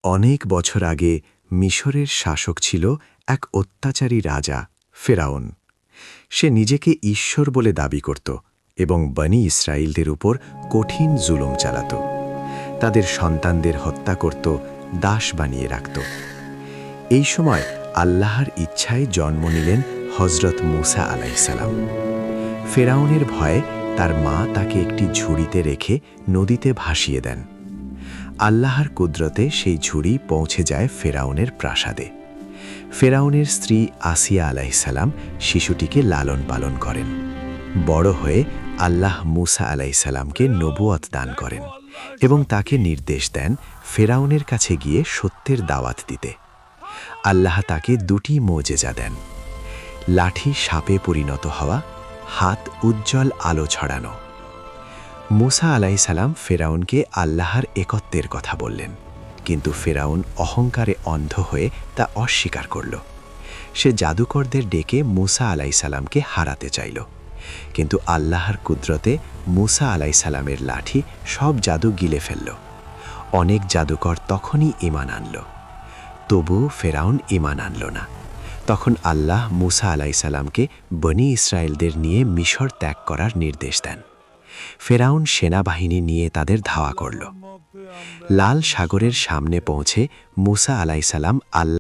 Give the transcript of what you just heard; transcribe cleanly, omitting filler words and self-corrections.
অনেক বছর আগে মিশরের শাসক ছিল এক অত্যাচারী রাজা ফেরাউন। সে নিজেকে ঈশ্বর বলে দাবি করত এবং বনি ইসরায়েলদের উপর কঠিন জুলুম চালাত। তাদের সন্তানদের হত্যা করত, দাস বানিয়ে রাখত। এই সময় আল্লাহর ইচ্ছায় জন্ম নিলেন হজরত মুসা আলাইসালাম। ফেরাউনের ভয়ে তার মা তাকে একটি ঝুড়িতে রেখে নদীতে ভাসিয়ে দেন। আল্লাহর কুদরতে সেই ঝুড়ি পৌঁছে যায় ফেরাউনের প্রাসাদে। ফেরাউনের স্ত্রী আসিয়া আলাইসালাম শিশুটিকে লালন পালন করেন। বড় হয়ে আল্লাহ মুসা আলাইসালামকে নবুয়ত দান করেন এবং তাকে নির্দেশ দেন ফেরাউনের কাছে গিয়ে সত্যের দাওয়াত দিতে। আল্লাহ তাকে দুটি মোজেজা দেন: লাঠি সাপে পরিণত হওয়া, হাত উজ্জ্বল আলো ছড়ানো। মুসা আলাইসালাম ফেরাউনকে আল্লাহর একত্বের কথা বললেন, কিন্তু ফেরাউন অহংকারে অন্ধ হয়ে তা অস্বীকার করল। সে জাদুকরদের ডেকে মুসা আলাইসালামকে হারাতে চাইল, কিন্তু আল্লাহর কুদরতে মুসা আলাইসালামের লাঠি সব জাদু গিলে ফেলল। অনেক জাদুকর তখনই ঈমান আনল, তবু ফেরাউন ঈমান আনল না। তখন আল্লাহ মুসা আলাইসালামকে বনি ইসরায়েলদের নিয়ে মিশর ত্যাগ করার নির্দেশ দেন। ফেরাউন সেনাবাহিনী নিয়ে তাদের ধাওয়া করল। লাল সাগরের সামনে পৌঁছে মুসা আলাইসালাম আল্লাহ